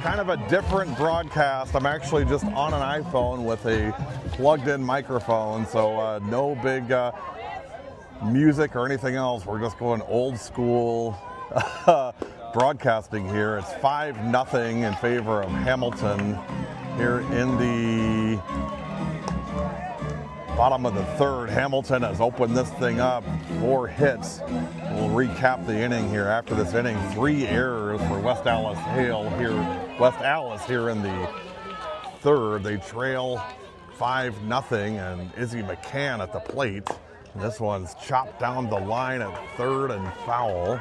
kind of a different broadcast. I'm actually just on an iPhone with a plugged-in microphone, so no big music or anything else. We're just going old school broadcasting here. It's 5-0 in favor of Hamilton here in the bottom of the third. Hamilton has opened this thing up, 4 hits. We'll recap the inning here after this inning. 3 errors for West Allis here in the third. They trail 5-0, and Izzy McCann at the plate. This one's chopped down the line at third and foul.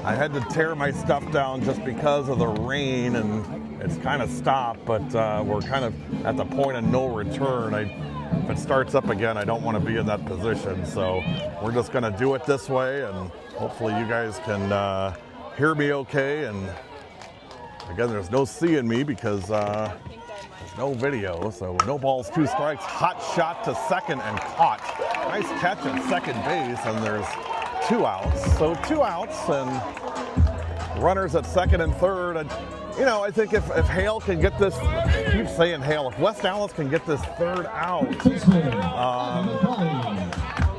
I had to tear my stuff down just because of the rain, and it's kind of stopped, but we're kind of at the point of no return. If it starts up again, I don't want to be in that position, so we're just going to do it this way, and hopefully you guys can hear me okay. And again, there's no seeing me because there's no video, so no balls, 2 strikes. Hot shot to second and caught. Nice catch at second base, and there's 2 outs. So 2 outs and runners at second and third. And you know, I think if Hale can get this, I keep saying Hale, if West Allis can get this third out,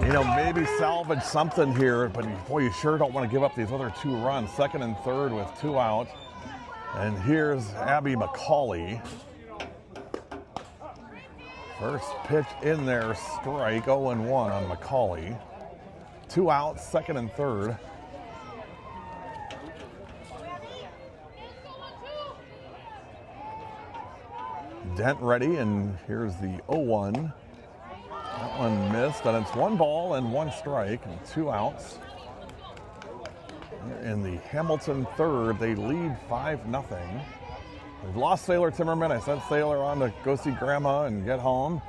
you know, maybe salvage something here, but boy, you sure don't want to give up these other 2 runs. Second and third with 2 out. And here's Abby McCauley. First pitch in there, strike, 0-1 on McCauley. 2 outs, second and third. Dent ready, and here's the 0-1. That one missed, and it's 1 ball and 1 strike, and 2 outs. In the Hamilton third, they lead 5-0. We've lost Sailor Timmerman. I sent Sailor on to go see Grandma and get home.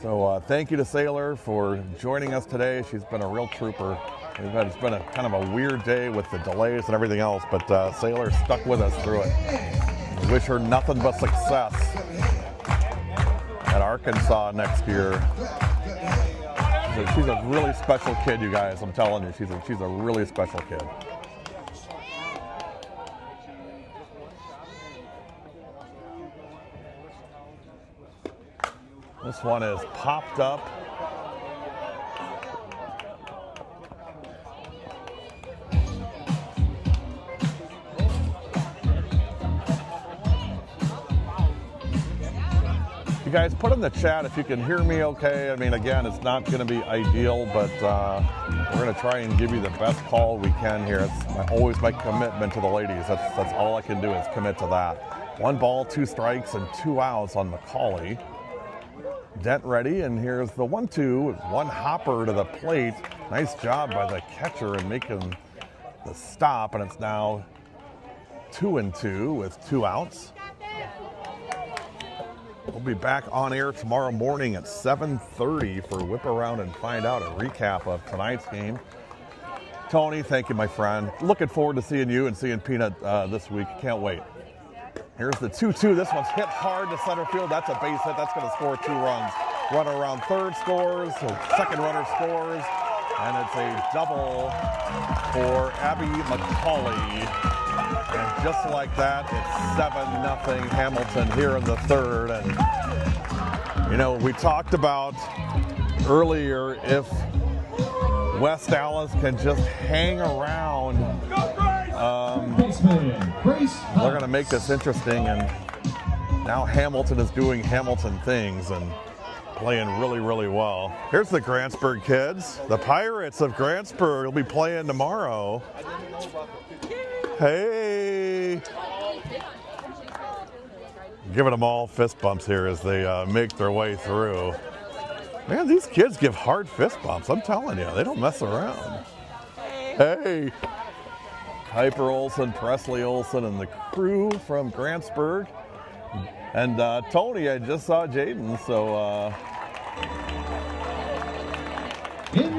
So thank you to Sailor for joining us today. She's been a real trooper. It's been a kind of a weird day with the delays and everything else, but Sailor stuck with us through it. We wish her nothing but success at Arkansas next year. She's a really special kid, you guys. I'm telling you, she's a really special kid. This one is popped up. You guys, put in the chat if you can hear me okay. I mean, again, it's not going to be ideal, but we're going to try and give you the best call we can here. It's always my commitment to the ladies. That's all I can do is commit to that. 1 ball, 2 strikes, and 2 outs on McCauley. Dent ready, and here's the 1-2. 1 hopper to the plate. Nice job by the catcher in making the stop, and it's now 2-2 with 2 outs. We'll be back on air tomorrow morning at 7:30 for Whip Around and Find Out, a recap of tonight's game. Tony, thank you, my friend. Looking forward to seeing you and seeing Peanut this week. Can't wait. Here's the 2-2. This one's hit hard to center field. That's a base hit. That's going to score 2 runs. Runner around third scores. So second runner scores. And it's a double for Abby McCauley. And just like that, it's 7-0 Hamilton here in the third. And, you know, we talked about earlier if West Allis can just hang around, they're going to make this interesting, and now Hamilton is doing Hamilton things and playing really, really well. Here's the Grantsburg kids. The Pirates of Grantsburg will be playing tomorrow. Hey! Giving them all fist bumps here as they make their way through. Man, these kids give hard fist bumps. I'm telling you, they don't mess around. Hey! Piper Olson, Presley Olson, and the crew from Grantsburg. And Tony, I just saw Jaden, so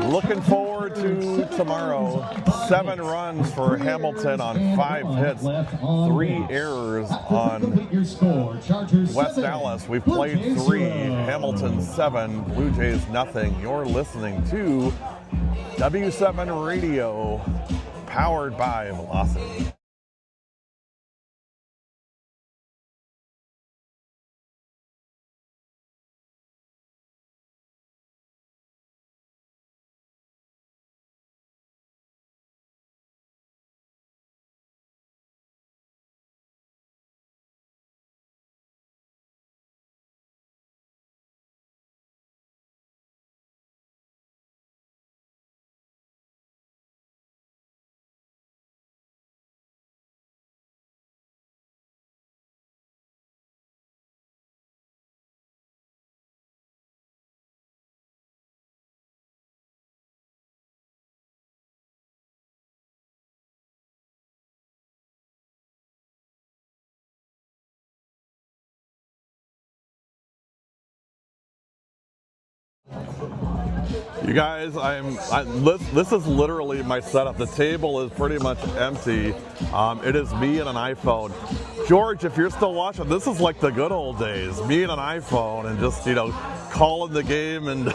looking forward to tomorrow. 7 runs for Hamilton on 5 hits, 3 errors on West Allis. We've played 3, Hamilton 7, Blue Jays nothing. You're listening to W7 Radio, powered by Velocity. You guys, this is literally my setup. The table is pretty much empty. It is me and an iPhone. George, if you're still watching, this is like the good old days. Me and an iPhone and just, calling the game and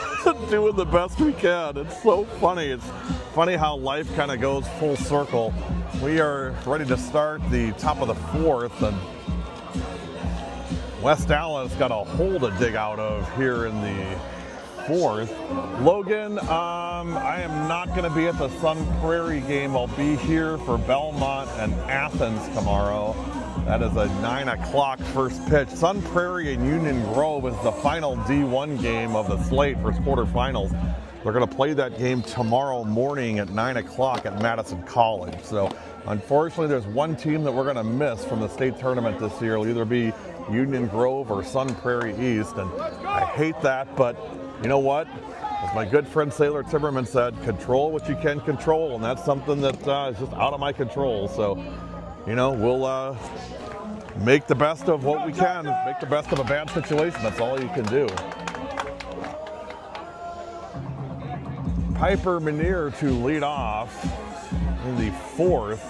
doing the best we can. It's so funny. It's funny how life kind of goes full circle. We are ready to start the top of the fourth, and West Allis got a hole to dig out of here in the fourth. Logan, I am not going to be at the Sun Prairie game. I'll be here for Belmont and Athens tomorrow. That is a 9 o'clock first pitch. Sun Prairie and Union Grove is the final D1 game of the slate for quarterfinals. They're going to play that game tomorrow morning at 9 o'clock at Madison College. So unfortunately, there's one team that we're going to miss from the state tournament this year. It'll either be Union Grove or Sun Prairie East, and I hate that, but you know what? As my good friend Sailor Timmerman said, control what you can control, and that's something that is just out of my control. So, we'll make the best of what we can, make the best of a bad situation. That's all you can do. Piper Menier to lead off in the fourth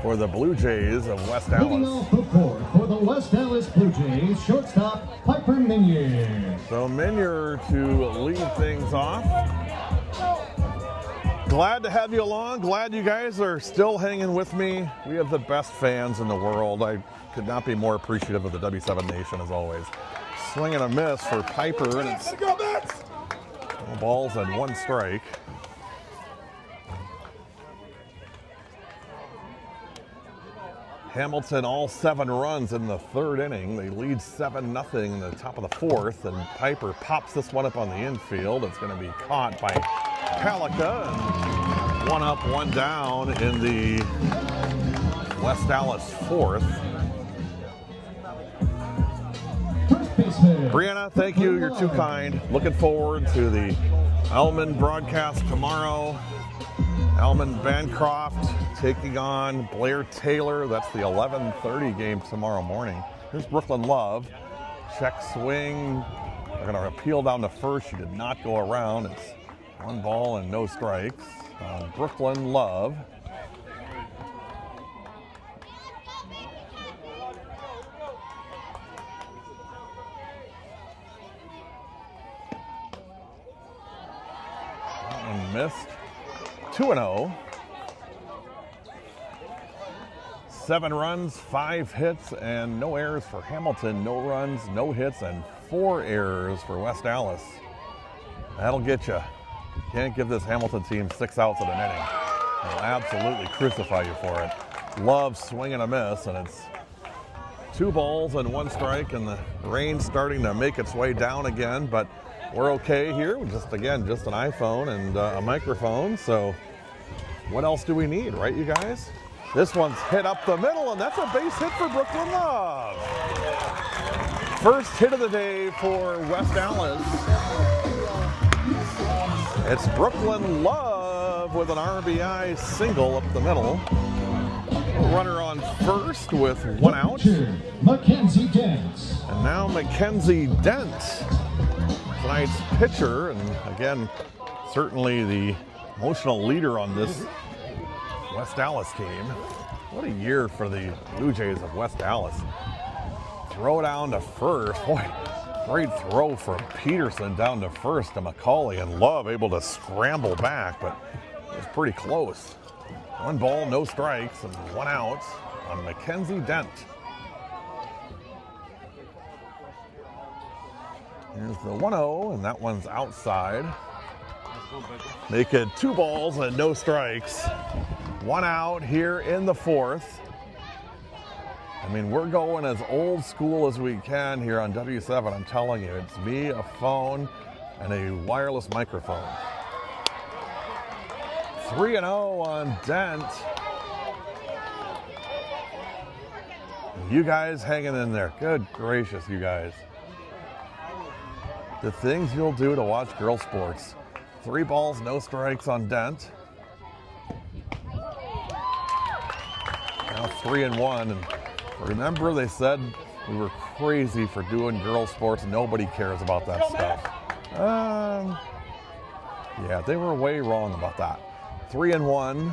for the Blue Jays of West Allis. Leading off the fourth for the West Allis Blue Jays, shortstop Piper Menier. So Menier to lead things off. Glad to have you along. Glad you guys are still hanging with me. We have the best fans in the world. I could not be more appreciative of the W7 Nation as always. Swing and a miss for Piper, and it's no balls and one strike. Hamilton all 7 runs in the third inning. They lead 7-0 in the top of the fourth, and Piper pops this one up on the infield. It's going to be caught by Palika, and 1 up, 1 down in the West Allis fourth. Brianna, thank you. You're too kind. Looking forward to the Elman broadcast tomorrow. Elman Bancroft taking on Blair Taylor. That's the 11:30 game tomorrow morning. Here's Brooklyn Love. Check swing. They're going to appeal down to first. She did not go around. It's 1 ball and no strikes. Brooklyn Love. That one missed. 2-0. 7 runs, 5 hits, and no errors for Hamilton. No runs, no hits, and 4 errors for West Allis. That'll get you. You can't give this Hamilton team 6 outs in an inning. They'll absolutely crucify you for it. Love swing and a miss, and it's 2 balls and 1 strike, and the rain's starting to make its way down again, but we're okay here. Just an iPhone and a microphone, so what else do we need, right, you guys? This one's hit up the middle, and that's a base hit for Brooklyn Love. First hit of the day for West Allis. It's Brooklyn Love with an RBI single up the middle. Runner on first with 1 out. Mackenzie Dent. And now Mackenzie Dent, tonight's pitcher, and again, certainly the emotional leader on this West Allis team. What a year for the Blue Jays of West Allis. Throw down to first. Boy, great throw from Peterson down to first to McCauley, and Love able to scramble back, but it was pretty close. 1 ball, no strikes, and 1 out on Mackenzie Dent. Here's the 1-0, and that one's outside. Make it 2 balls and no strikes. 1 out here in the fourth. I mean, we're going as old school as we can here on W7. I'm telling you, it's me, a phone, and a wireless microphone. 3-0 on Dent. You guys hanging in there. Good gracious, you guys. The things you'll do to watch girl sports. 3 balls, no strikes on Dent. Now 3-1. And remember, they said we were crazy for doing girl sports. Nobody cares about that stuff. Yeah, they were way wrong about that. 3-1.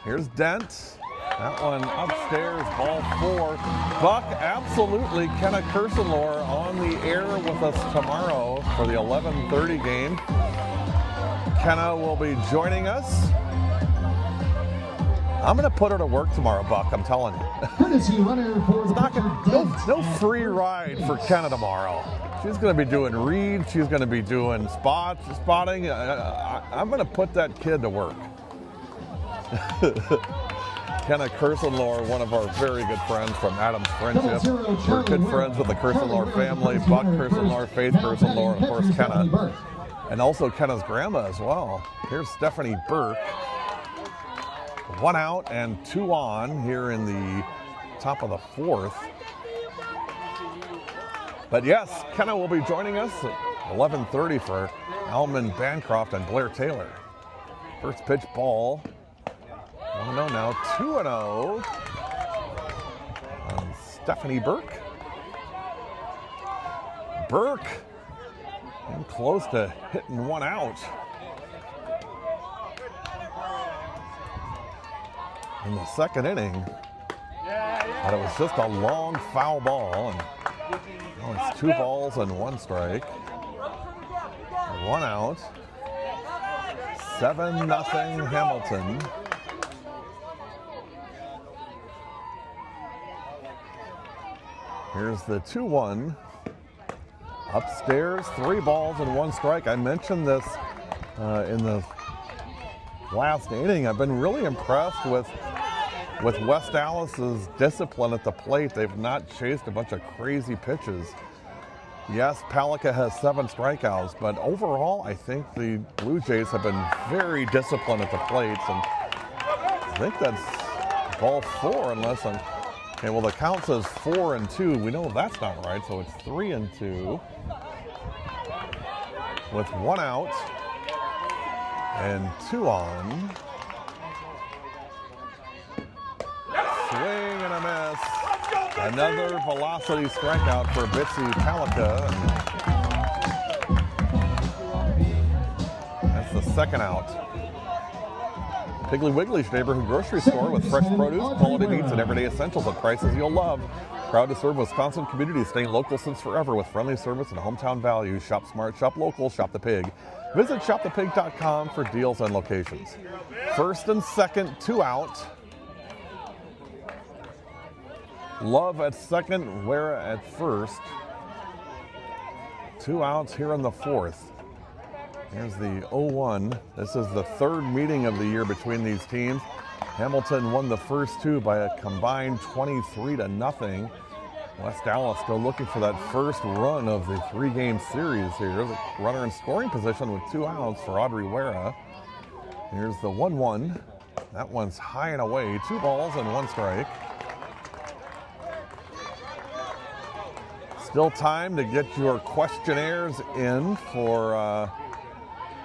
Here's Dent. That one upstairs, ball 4. Buck, absolutely. Kenna Kersenlore on the air with us tomorrow for the 11:30 game. Kenna will be joining us. I'm going to put her to work tomorrow, Buck, I'm telling you. Courtesy runner for the No free ride for Kenna tomorrow. She's going to be doing reads. She's going to be doing spotting. I'm going to put that kid to work. Kenna Kersenlore, one of our very good friends from Adams Friendship. We're good friends with the Kersenlore family, Buck Kersenlore, Faith Kersenlore, and of course Kenna. And also Kenna's grandma as well. Here's Stephanie Burke. 1 out and 2 on here in the top of the 4th. But yes, Kenna will be joining us at 11:30 for Alman Bancroft and Blair Taylor. First pitch ball. 1-0 now, 2-0 on Stephanie Burke. Burke getting close to hitting 1 out. In the second inning, but it was just a long foul ball, and now it's 2 balls and 1 strike. 1 out. 7-0 Hamilton. Here's the 2-1. Upstairs, 3 balls and 1 strike. I mentioned this in the last inning. I've been really impressed with West Allis's discipline at the plate. They've not chased a bunch of crazy pitches. Yes, Palika has 7 strikeouts, but overall, I think the Blue Jays have been very disciplined at the plates, and I think that's ball 4 unless I'm... Okay, well, the count says 4-2. We know that's not right, so it's 3-2 with 1 out and 2 on. Swing and a miss. Another velocity strikeout for Bitsy Palika. That's the 2nd out. Piggly Wiggly's neighborhood grocery store with fresh produce, quality meats, and everyday essentials at prices you'll love. Proud to serve Wisconsin communities, staying local since forever with friendly service and hometown values. Shop smart, shop local, shop the pig. Visit shopthepig.com for deals and locations. 1st and 2nd, 2 out. Love at 2nd, Wera at 1st. 2 outs here in the 4th. Here's the 0-1. This is the 3rd meeting of the year between these teams. Hamilton won the first 2 by a combined 23-0. West Allis still looking for that first run of the 3-game series here. The runner in scoring position with 2 outs for Audrey Wera. Here's the 1-1. That one's high and away. 2 balls and 1 strike. Still time to get your questionnaires in for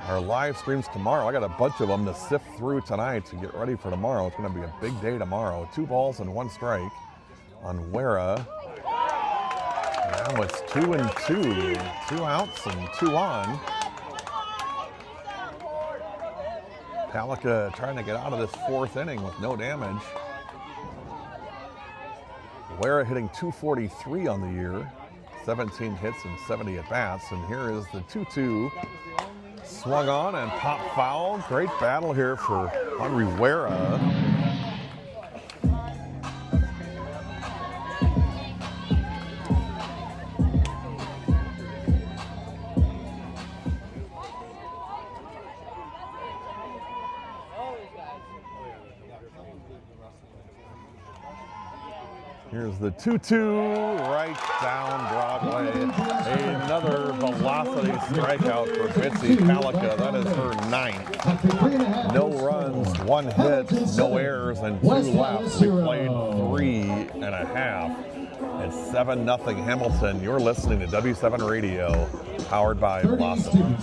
our live streams tomorrow. I got a bunch of them to sift through tonight to get ready for tomorrow. It's going to be a big day tomorrow. 2 balls and 1 strike on Wera. Now it's 2-2. 2 outs and 2 on. Palika trying to get out of this 4th inning with no damage. Wera hitting .243 on the year. 17 hits and 70 at-bats. And here is the 2-2. Swung on and popped foul. Great battle here for Audrey Wera. Here's the 2-2, right down Broadway. Another velocity strikeout for Bitsy Palika. That is her 9th. No runs, 1 hit, no errors, and 2 left. We played 3.5. It's 7-0 Hamilton. You're listening to W7 Radio, powered by Blossom.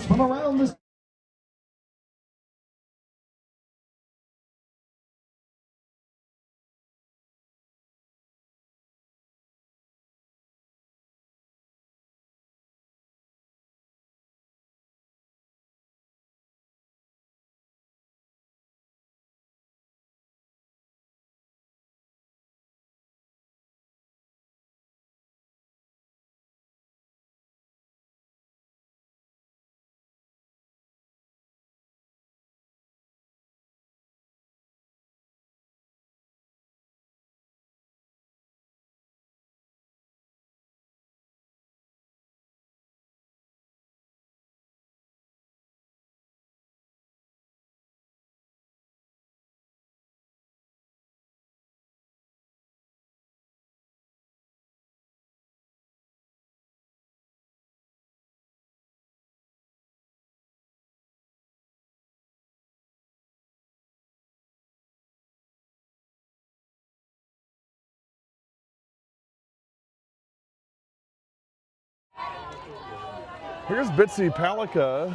Here's Bitsy Palika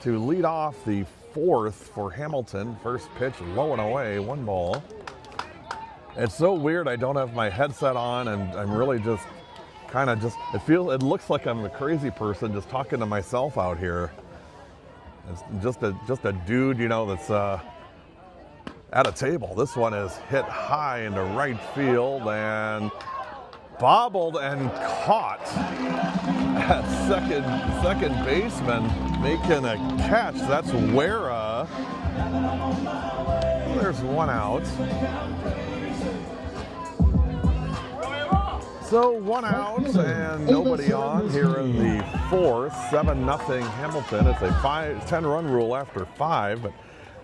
to lead off the fourth for Hamilton. First pitch low and away, 1 ball. It's so weird I don't have my headset on, and I'm really just kind of it looks like I'm a crazy person just talking to myself out here. It's just a dude, you know, that's at a table. This one is hit high into right field and bobbled and caught at second baseman making a catch. That's Wera. There's 1 out. So 1 out and nobody on here in the fourth. 7-0 Hamilton. It's a 10-run rule after 5. But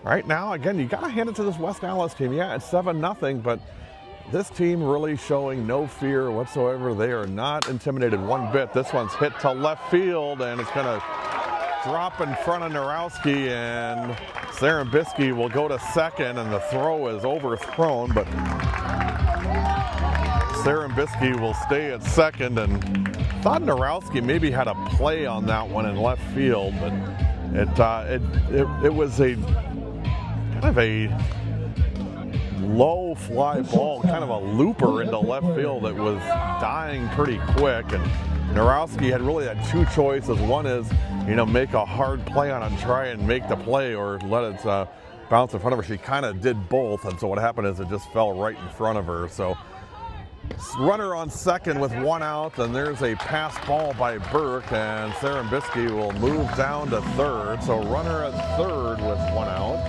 right now, again, you got to hand it to this West Allis team. Yeah, it's 7-0, but this team really showing no fear whatsoever. They are not intimidated one bit. This one's hit to left field, and it's going to drop in front of Narowski, and Sarambisky will go to second, and the throw is overthrown, but Sarambisky will stay at second, and thought Narowski maybe had a play on that one in left field, but it was a kind of a low fly ball, kind of a looper into left field that was dying pretty quick, and Narowski had really had 2 choices. One is, you know, make a hard play on it and try and make the play, or let it bounce in front of her. She kind of did both, and so what happened is it just fell right in front of her. So runner on second with 1 out, and there's a pass ball by Burke, and Sarambisky will move down to third. So runner at third with 1 out.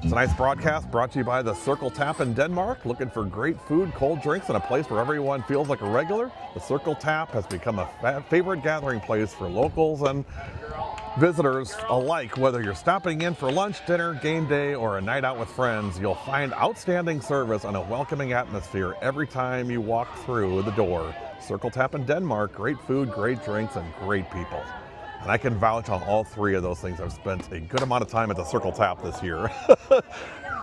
Tonight's broadcast brought to you by the Circle Tap in Denmark. Looking for great food, cold drinks, and a place where everyone feels like a regular? The Circle Tap has become a favorite gathering place for locals and visitors alike. Whether you're stopping in for lunch, dinner, game day, or a night out with friends, you'll find outstanding service and a welcoming atmosphere every time you walk through the door. Circle Tap in Denmark, great food, great drinks, and great people. And I can vouch on all 3 of those things. I've spent a good amount of time at the Circle Tap this year.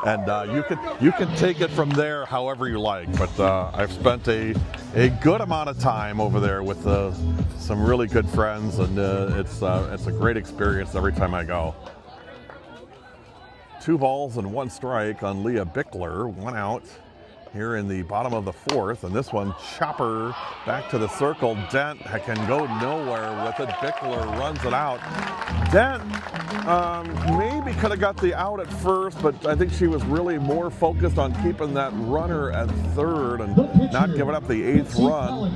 And you can take it from there however you like. But I've spent a good amount of time over there with some really good friends, and it's a great experience every time I go. 2 balls and 1 strike on Leah Bickler. 1 out here in the bottom of the fourth, and this one chopper back to the circle. Dent can go nowhere with it. Bickler runs it out. Dent maybe could have got the out at first, but I think she was really more focused on keeping that runner at third and not giving up the 8th run.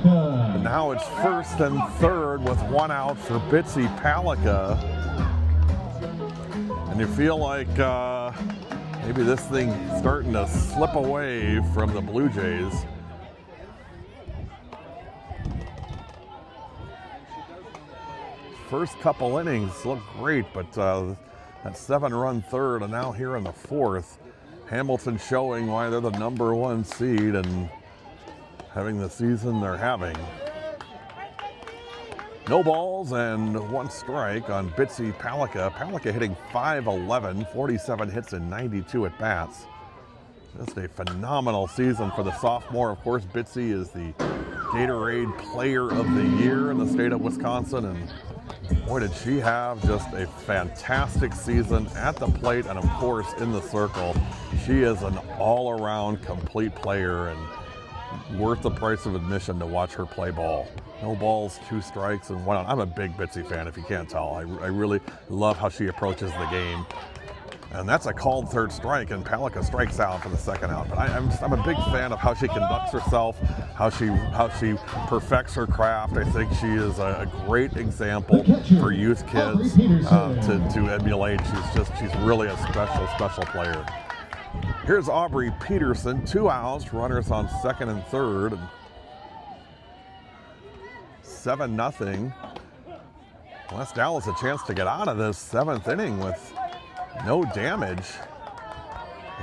And now it's first and third with 1 out for Bitsy Palika. And you feel like maybe this thing starting to slip away from the Blue Jays. First couple innings look great, but that 7-run third, and now here in the fourth, Hamilton showing why they're the #1 seed and having the season they're having. No balls and 1 strike on Bitsy Palika. Palika hitting .511, 47 hits and 92 at bats. Just a phenomenal season for the sophomore. Of course, Bitsy is the Gatorade Player of the Year in the state of Wisconsin, and boy, did she have just a fantastic season at the plate and, of course, in the circle. She is an all-around complete player and worth the price of admission to watch her play ball. No balls, 2 strikes, and 1 out. I'm a big Bitsy fan, if you can't tell. I really love how she approaches the game. And that's a called 3rd strike, and Palika strikes out for the 2nd out. But I'm a big fan of how she conducts herself, how she perfects her craft. I think she is a great example for youth kids to emulate. She's really a special player. Here's Aubrey Peterson, 2 outs, runners on 2nd and 3rd. 7-0. West Allis a chance to get out of this 7th inning with no damage.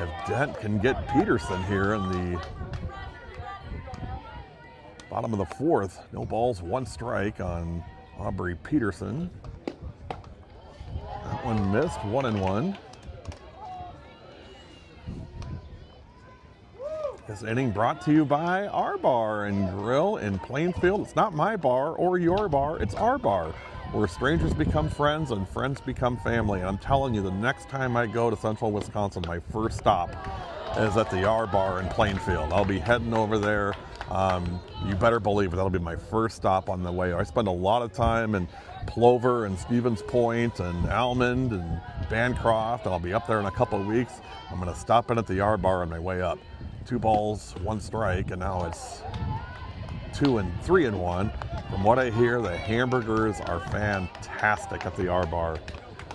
If Dent can get Peterson here in the bottom of the 4th. No balls, 1 strike on Aubrey Peterson. That one missed, 1-1. This inning brought to you by our bar and grill in Plainfield. It's not my bar or your bar, it's our bar, where strangers become friends and friends become family. And I'm telling you, the next time I go to central Wisconsin, my first stop is at the R Bar in Plainfield. I'll be heading over there. You better believe it, that'll be my first stop on the way. I spend a lot of time in Plover and Stevens Point and Almond and Bancroft, and I'll be up there in a couple of weeks. I'm gonna stop in at the R Bar on my way up. 2 balls, 1 strike, and now it's 3-1. From what I hear, the hamburgers are fantastic at the R Bar.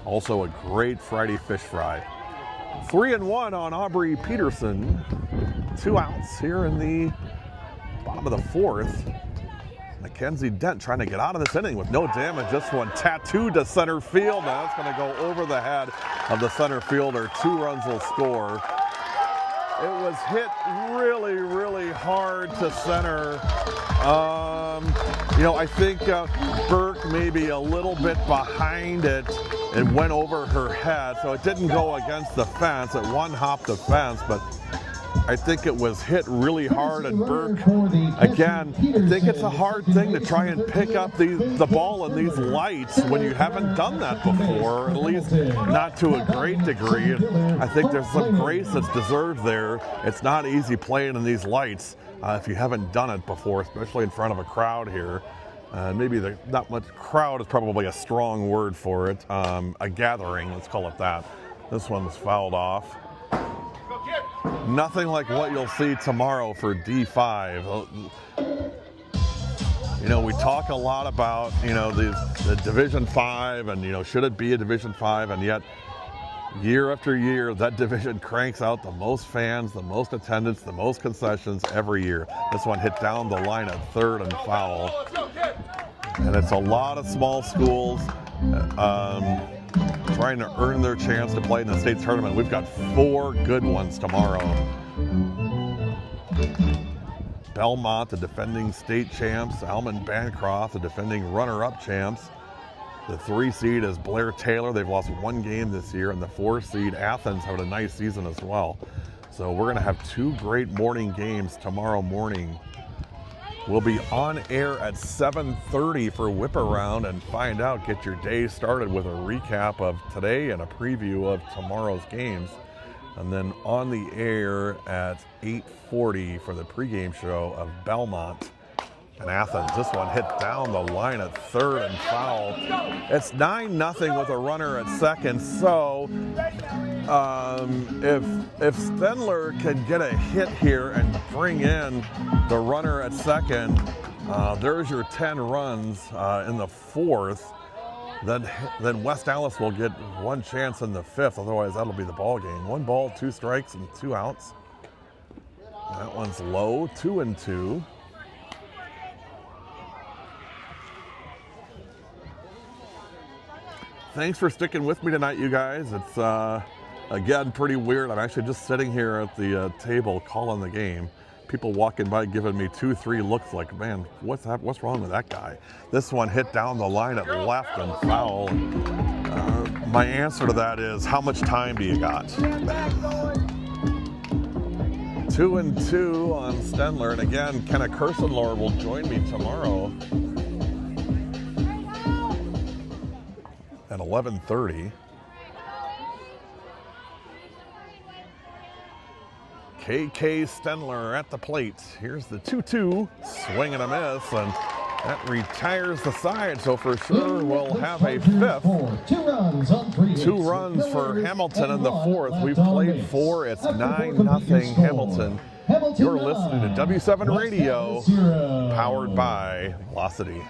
Also a great Friday fish fry. 3-1 on Aubrey Peterson. 2 outs here in the bottom of the 4th. Mackenzie Dent trying to get out of this inning with no damage. This one tattooed to center field. Now it's going to go over the head of the center fielder. 2 runs will score. It was hit really, really hard to center. I think Burke maybe a little bit behind it. It went over her head, so it didn't go against the fence. It one-hopped the fence, but I think it was hit really hard, and Burke, again, I think it's a hard thing to try and pick up the ball in these lights when you haven't done that before, at least not to a great degree. And I think there's some grace that's deserved there. It's not easy playing in these lights if you haven't done it before, especially in front of a crowd here. Maybe not much crowd is probably a strong word for it. A gathering, let's call it that. This one was fouled off. Nothing like what you'll see tomorrow for D5. We talk a lot about, the Division 5 and, should it be a Division 5? And yet, year after year, that division cranks out the most fans, the most attendance, the most concessions every year. This one hit down the line at third and foul. And it's a lot of small schools trying to earn their chance to play in the state tournament. We've got 4 good ones tomorrow. Belmont, the defending state champs. Almond Bancroft, the defending runner-up champs. The 3 seed is Blair Taylor. They've lost 1 game this year. And the 4 seed, Athens, had a nice season as well. So we're going to have 2 great morning games tomorrow morning. We'll be on air at 7:30 for Whip Around and find out, get your day started with a recap of today and a preview of tomorrow's games. And then on the air at 8:40 for the pregame show of Belmont and Athens. This one hit down the line at third and foul. It's 9-0 with a runner at second. So if Stenler can get a hit here and bring in the runner at second, there's your 10 runs in the 4th. Then West Allis will get 1 chance in the 5th. Otherwise, that'll be the ball game. 1 ball, 2 strikes, and 2 outs. That one's low, 2-2. Thanks for sticking with me tonight, you guys. It's, again, pretty weird. I'm actually just sitting here at the table calling the game. People walking by giving me 2-3 looks like, man, what's wrong with that guy? This one hit down the line at left and foul. My answer to that is, how much time do you got? 2-2 on Stenler. And again, Kenna Kirstenlohr will join me tomorrow at 11:30. KK Stenler at the plate. Here's the 2-2, swing and a miss, and that retires the side. So for sure we'll have a 5th. 2 runs for Hamilton in the 4th. We've played 4. It's 9-0 Hamilton. You're listening to W7 Radio, powered by Velocity.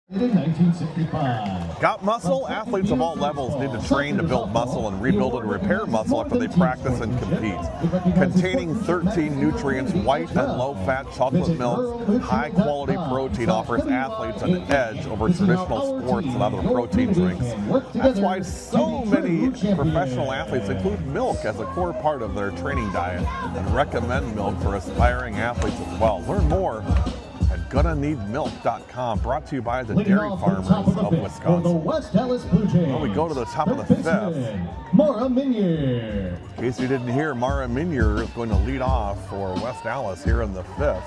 In 1965. Got muscle? Athletes of all levels need to train to build muscle and rebuild and repair muscle after they practice and compete. Containing 13 nutrients, white and low-fat chocolate milk, high-quality protein offers athletes an edge over traditional sports and other protein drinks. That's why so many professional athletes include milk as a core part of their training diet and recommend milk for aspiring athletes as well. Learn more at GonnaNeedMilk.com, brought to you by the Dairy Farmers of Wisconsin. The West Allis Blue Jays. Well, we go to the top of the fifth. Mara Minier. In case you didn't hear, Mara Minier is going to lead off for West Allis here in the fifth.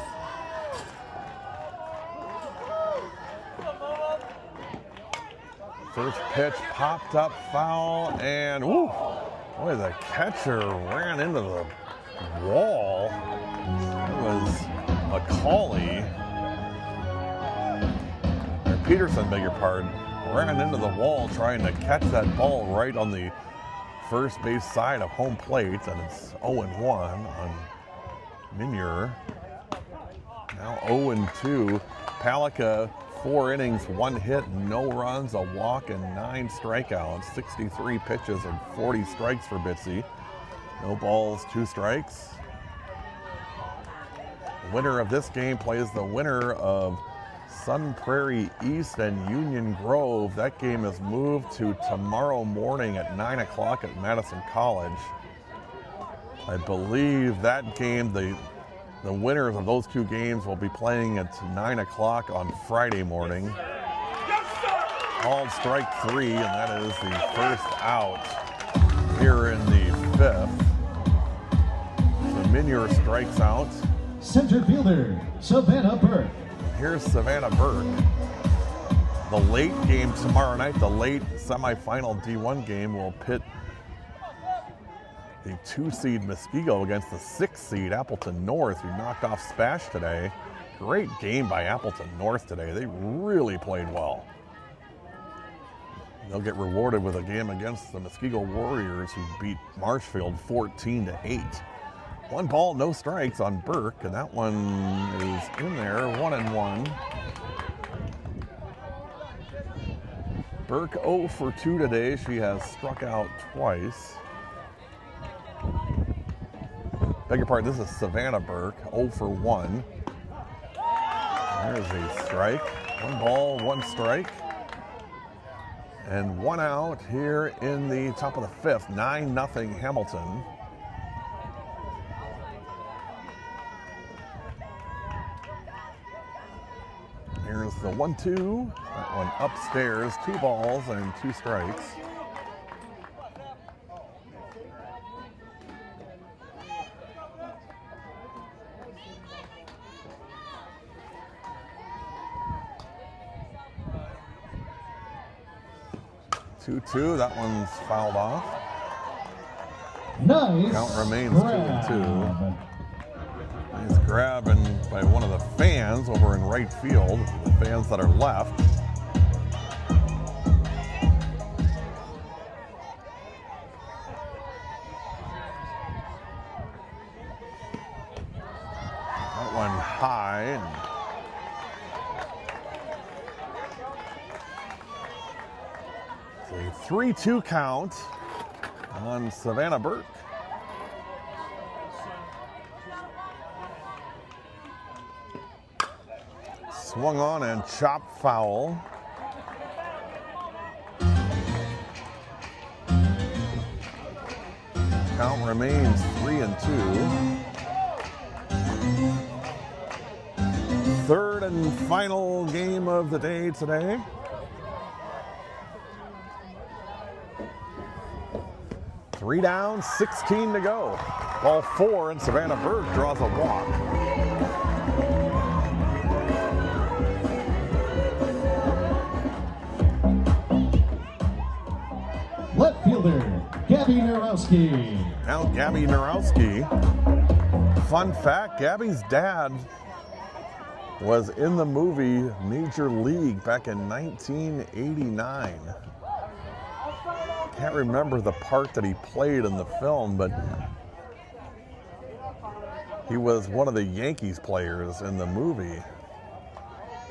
First pitch popped up, foul, and ooh, boy, the catcher ran into the wall. It was Macaulay. Peterson, beg your pardon, ran into the wall trying to catch that ball right on the first base side of home plate, and it's 0-1 on Minier. Now 0-2. Palika, 4 innings, 1 hit, no runs, a walk, and 9 strikeouts. 63 pitches and 40 strikes for Bitsy. No balls, 2 strikes. The winner of this game plays the winner of Sun Prairie East and Union Grove. That game is moved to tomorrow morning at 9 o'clock at Madison College. I believe that game, the winners of those 2 games will be playing at 9 o'clock on Friday morning. Called strike 3, and that is the first out here in the fifth. So Minier strikes out. Center fielder, Savannah Burke. Here's Savannah Burke. The late game tomorrow night, the late semifinal D1 game, will pit the 2-seed Muskego against the 6-seed Appleton North, who knocked off Spash today. Great game by Appleton North today. They really played well. They'll get rewarded with a game against the Muskego Warriors, who beat Marshfield 14-8. 1 ball, no strikes on Burke, and that one is in there, 1-1. Burke 0 for 2 today. She has struck out twice. Beg your pardon, this is Savannah Burke, 0 for 1. There's a strike. 1 ball, 1 strike. And 1 out here in the top of the fifth, 9-0 Hamilton. Here's the 1-2. That one upstairs. 2 balls and 2 strikes. Two. That one's fouled off. Nice. Count remains grab. 2-2. Nice grab by one of the fans over in right field, the fans that are left. That one high. It's a 3-2 count on Savannah Burke. Swung on and chopped foul. Count remains 3-2. Third and final game of the day today. Three down, 16 to go. Ball 4, and Savannah Burke draws a walk. Left fielder, Gabby Narowski. Now Gabby Narowski. Fun fact, Gabby's dad was in the movie Major League back in 1989. Can't remember the part that he played in the film, but he was one of the Yankees players in the movie.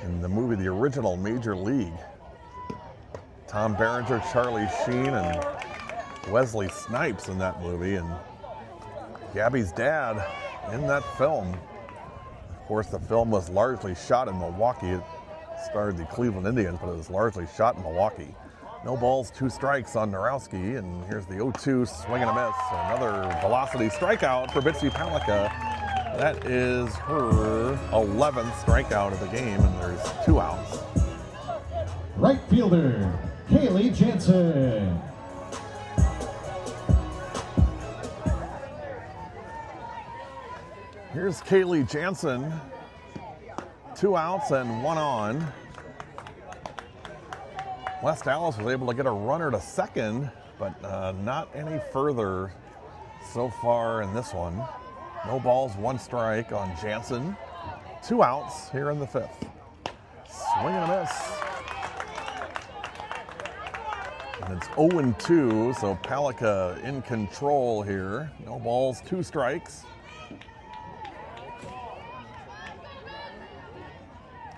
in the movie, the original Major League. Tom Berenger, Charlie Sheen, and Wesley Snipes in that movie, and Gabby's dad in that film. Of course, the film was largely shot in Milwaukee. It starred the Cleveland Indians, but it was largely shot in Milwaukee. No balls, 2 strikes on Narowski, and here's the 0-2 swing and a miss. Another velocity strikeout for Bitsy Palika. That is her 11th strikeout of the game, and there's 2 outs. Right fielder, Kaylee Jansen. Here's Kaylee Jansen. 2 outs and 1 on. West Allis was able to get a runner to second, but not any further so far in this one. No balls, 1 strike on Jansen. 2 outs here in the 5th. Swing and a miss. And it's 0-2, so Palika in control here. No balls, 2 strikes.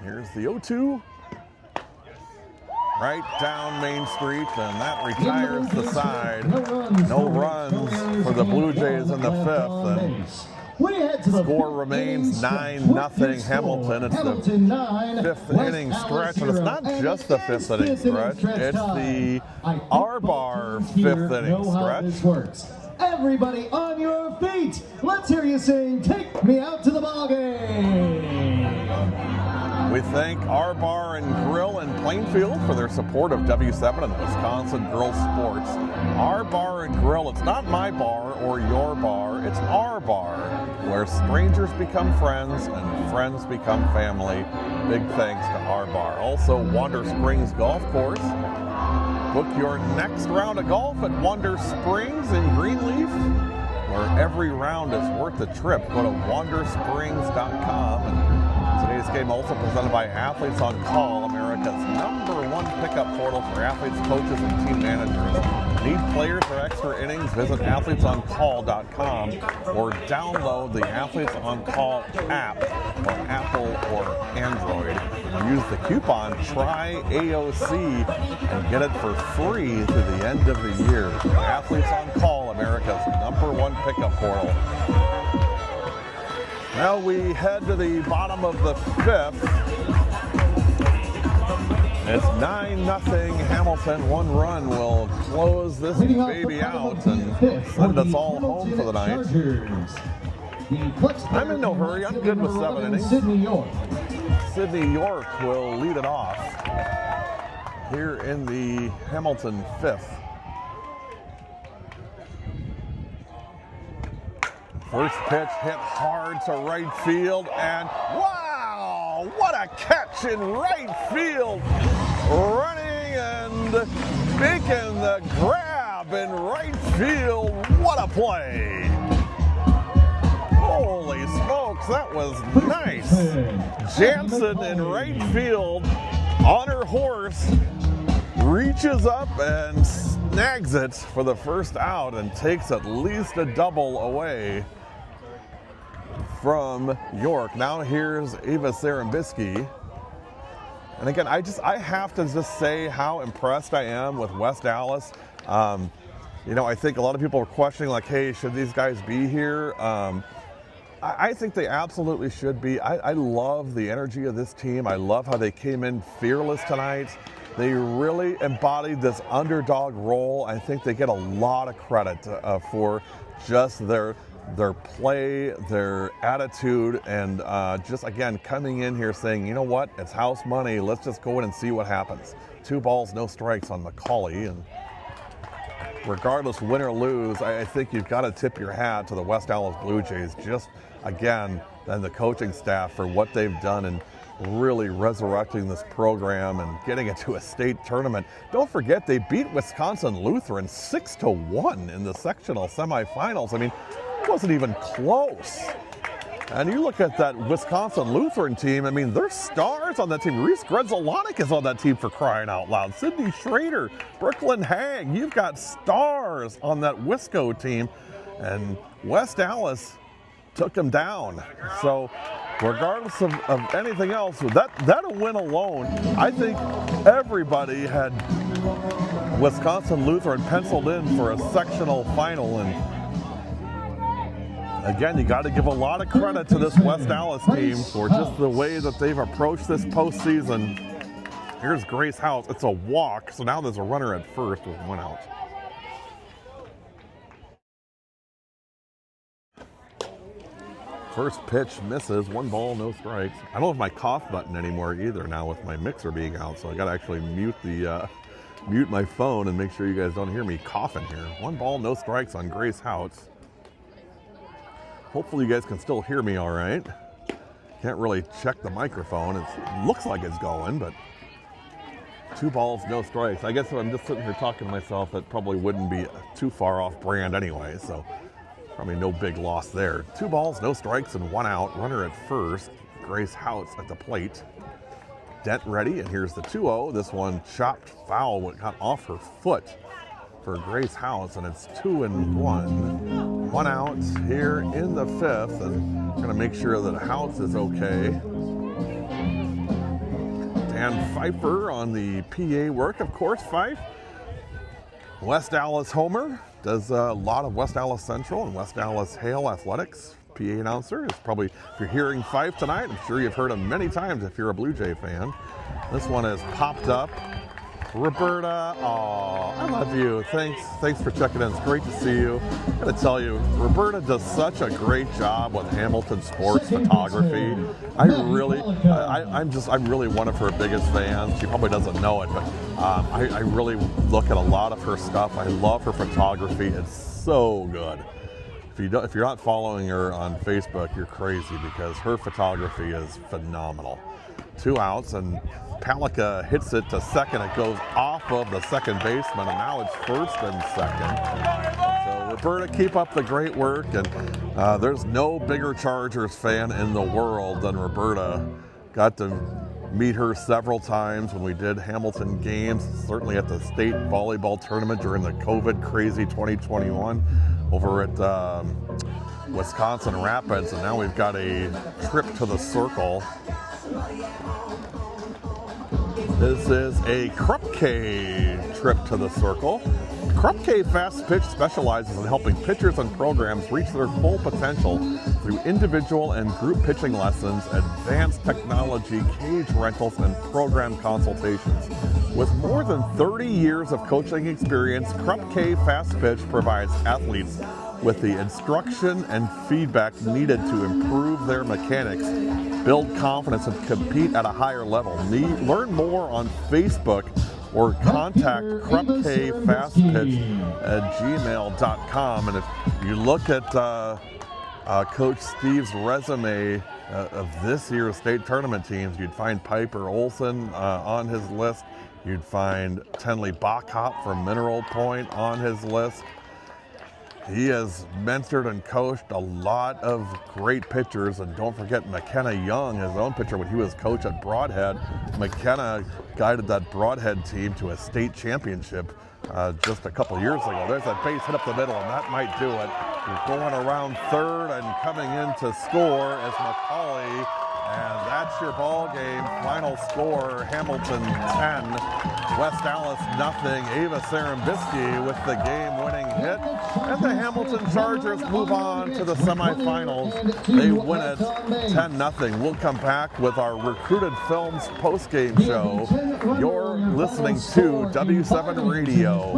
Here's the 0-2. Right down Main Street, and that retires the side. No runs for the Blue Jays in the 5th. And the score remains 9-0 Hamilton. It's the 5th inning stretch, and it's not just the 5th inning stretch. It's the R-Bar 5th inning stretch. Everybody on your feet. Let's hear you sing, "Take Me Out to the Ballgame." We thank R Bar and Grill in Plainfield for their support of W7 and Wisconsin Girls Sports. R Bar and Grill, it's not my bar or your bar, it's our bar, where strangers become friends and friends become family. Big thanks to R Bar. Also, Wander Springs Golf Course. Book your next round of golf at Wander Springs in Greenleaf, where every round is worth the trip. Go to wandersprings.com. And today's game also presented by Athletes on Call, America's #1 pickup portal for athletes, coaches, and team managers. Need players for extra innings? Visit athletesoncall.com or download the Athletes on Call app on Apple or Android. Use the coupon TRYAOC and get it for free through the end of the year. Athletes on Call, America's #1 pickup portal. Now we head to the bottom of the 5th. It's 9-0 Hamilton. 1 run will close this baby out and send us all home for the night. I'm in no hurry. I'm good with 7 innings. Sydney York will lead it off here in the Hamilton 5th. First pitch hit hard to right field, and wow, what a catch in right field. Running and making the grab in right field. What a play. Holy smokes, that was nice. Jansen in right field on her horse reaches up and snags it for the first out and takes at least a double away from York. Now here's Ava Sarambisky. And again, I have to just say how impressed I am with West Allis. You know, I think a lot of people are questioning, like, hey, should these guys be here? I think they absolutely should be. I love the energy of this team. I love how they came in fearless tonight. They really embodied this underdog role. I think they get a lot of credit for just their play, their attitude, and just, again, coming in here saying, you know what, it's house money. Let's just go in and see what happens. 2 balls, no strikes on McCauley. And regardless, win or lose, I think you've got to tip your hat to the West Allis Blue Jays, just, again, and the coaching staff for what they've done and really resurrecting this program and getting it to a state tournament. Don't forget, they beat Wisconsin Lutheran 6-1 in the sectional semifinals. I mean, it wasn't even close. And you look at that Wisconsin Lutheran team, I mean, there's stars on that team. Reese Gredzelanik is on that team, for crying out loud. Sydney Schrader, Brooklyn Hag, you've got stars on that Wisco team. And West Allis took them down. So regardless of anything else, that win alone, I think everybody had Wisconsin Lutheran penciled in for a sectional final. And again, you got to give a lot of credit to this West Allis team for just the way that they've approached this postseason. Here's Grace House. It's a walk, so now there's a runner at first with 1 out. First pitch misses, 1 ball, no strikes. I don't have my cough button anymore either now with my mixer being out, so I got to actually mute my phone and make sure you guys don't hear me coughing here. 1 ball, no strikes on Grace House. Hopefully you guys can still hear me all right. Can't really check the microphone. It looks like it's going, but 2 balls, no strikes. I guess if I'm just sitting here talking to myself, it probably wouldn't be too far off brand anyway, so probably no big loss there. 2 balls, no strikes, and 1 out. Runner at first. Grace House at the plate. Dent ready, and here's the 2-0. This one chopped foul, what got off her foot for Grace House, and it's 2-1. 1 out here in the 5th, and we're gonna make sure that House is okay. Dan Pfeiffer on the PA work, of course. Fife, West Allis homer, does a lot of West Allis Central and West Allis Hale athletics. PA announcer is probably, if you're hearing Fife tonight, I'm sure you've heard him many times if you're a Blue Jay fan. This one is popped up. Roberta, oh, I love you. Thanks for checking in. It's great to see you. I gotta tell you, Roberta does such a great job with Hamilton sports photography. I'm really one of her biggest fans. She probably doesn't know it, but I really look at a lot of her stuff. I love her photography. It's so good. If you're not following her on Facebook, you're crazy because her photography is phenomenal. 2 outs, and Palika hits it to second. It goes off of the second baseman, and now it's first and second. So Roberta, keep up the great work, and there's no bigger Chargers fan in the world than Roberta. Got to meet her several times when we did Hamilton games, certainly at the state volleyball tournament during the COVID crazy 2021 over at Wisconsin Rapids, and now we've got a trip to the circle. This is a Krupke trip to the circle. Krupke Fast Pitch specializes in helping pitchers and programs reach their full potential through individual and group pitching lessons, advanced technology, cage rentals, and program consultations. With more than 30 years of coaching experience, Krupke Fast Pitch provides athletes with the instruction and feedback needed to improve their mechanics, build confidence, and compete at a higher level. Learn more on Facebook or contact Krupke Fast Pitch at gmail.com. And if you look at Coach Steve's resume of this year's state tournament teams, you'd find Piper Olson on his list. You'd find Tenley Backhop from Mineral Point on his list. He has mentored and coached a lot of great pitchers, and don't forget McKenna Young, his own pitcher when he was coach at Broadhead. McKenna guided that Broadhead team to a state championship just a couple years ago. There's that base hit up the middle, and that might do it. You're going around third, and coming in to score is McCauley, and that's your ball game. Final score, Hamilton 10, West Allis nothing. Ava Sarambisky with the game-winning hit. And the Hamilton Chargers move on to the semifinals. They win it 10-0. We'll come back with our Recruited Films post-game show. You're listening to W7 Radio,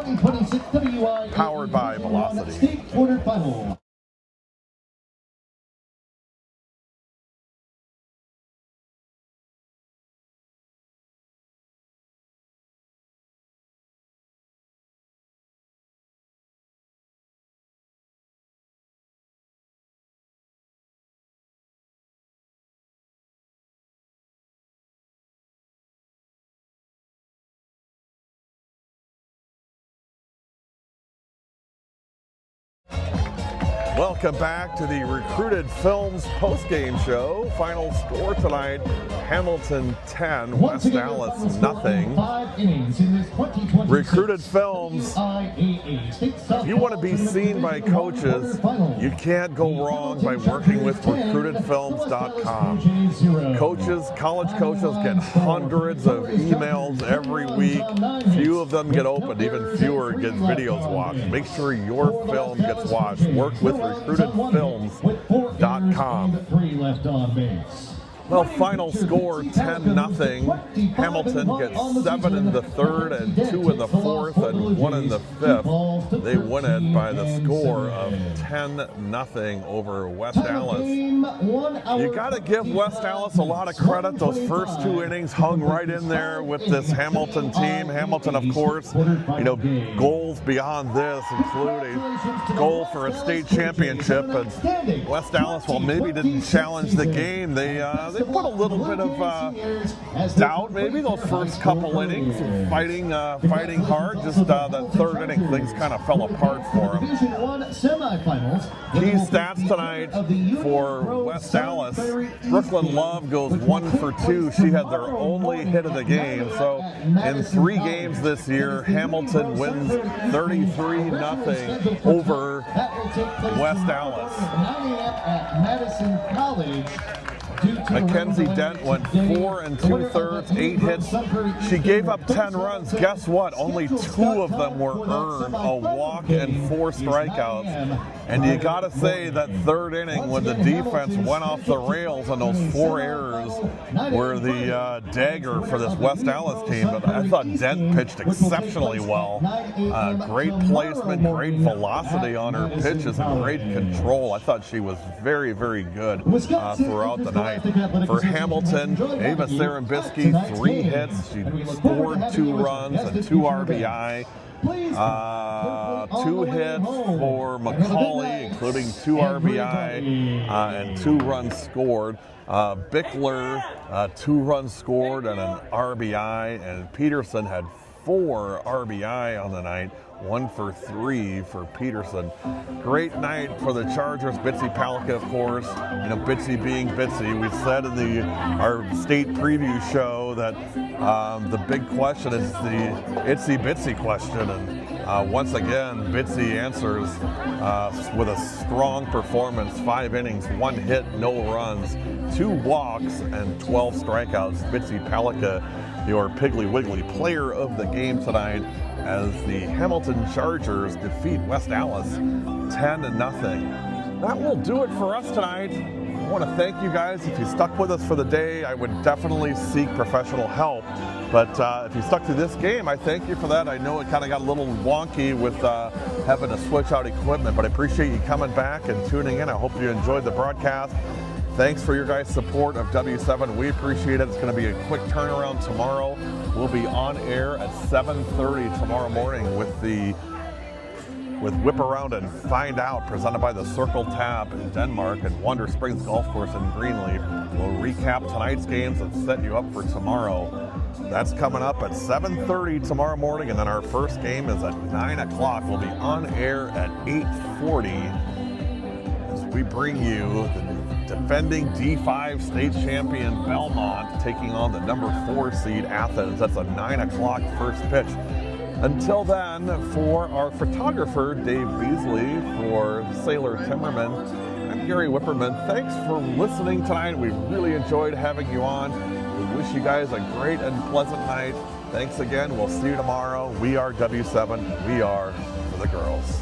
powered by Velocity. Welcome back to the Recruited Films postgame show. Final score tonight, Hamilton 10, West Allis nothing. Recruited Films, if you want to be seen by coaches, you can't go wrong by working with recruitedfilms.com. Coaches, college coaches get hundreds of emails every week. Few of them get opened, even fewer get videos watched. Make sure your film gets watched. Work with recruitedfilms.com. Well, final score 10-0. Hamilton gets 7 in the third and 2 in the fourth and 1 in the fifth. They win it by the score of 10-0 over West Allis. You got to give West Allis a lot of credit. Those first 2 innings hung right in there with this Hamilton team. Hamilton, of course, goals beyond this include a goal for a state championship. And West Allis, while maybe didn't challenge the game, they put a little bit of doubt, maybe those first couple innings, fighting hard. Just that third inning, things kind of fell apart for them. Key stats tonight for West Allis. Brooklyn Love goes 1 for 2. She had their only hit of the game. So in 3 games this year, Hamilton wins 33-0 over West Allis. Mackenzie Dent went 4 2/3, 8 hits. She gave up 10 runs. Guess what? Only 2 of them were earned, a walk and 4 strikeouts. And you got to say that third inning when the defense went off the rails and those 4 errors were the dagger for this West Allis team. But I thought Dent pitched exceptionally well. Great placement, great velocity on her pitches, and great control. I thought she was very, very good throughout the night. For Hamilton, Ava Sarambisky, 3 hits. She scored 2 runs and 2 RBI. 2 hits for McCauley, including 2 RBI and 2 runs scored. Bickler, 2 runs scored and an RBI. And Peterson had 4 RBI on the night. 1 for 3 for Peterson. Great night for the Chargers. Bitsy Palika, of course. Bitsy being Bitsy. We said in our state preview show that the big question is the itsy bitsy question, and once again, Bitsy answers with a strong performance. 5 innings, 1 hit, no runs, 2 walks, and 12 strikeouts. Bitsy Palika, your Piggly Wiggly player of the game tonight, as the Hamilton Chargers defeat West Allis 10-0. That will do it for us tonight. I want to thank you guys. If you stuck with us for the day, I would definitely seek professional help. But if you stuck through this game, I thank you for that. I know it kind of got a little wonky with having to switch out equipment, but I appreciate you coming back and tuning in. I hope you enjoyed the broadcast. Thanks for your guys' support of W7. We appreciate it. It's going to be a quick turnaround tomorrow. We'll be on air at 7:30 tomorrow morning with Whip Around and Find Out, presented by the Circle Tab in Denmark and Wonder Springs Golf Course in Greenleaf. We'll recap tonight's games and set you up for tomorrow. That's coming up at 7:30 tomorrow morning, and then our first game is at 9 o'clock. We'll be on air at 8:40 as we bring you the defending D5 state champion Belmont taking on the number 4 seed Athens. That's a 9 o'clock first pitch. Until then, for our photographer Dave Beasley, for Sailor Timmerman, I'm Gary Whipperman. Thanks for listening tonight. We really enjoyed having you on. We wish you guys a great and pleasant night. Thanks again. We'll see you tomorrow. We are W7. We are for the girls.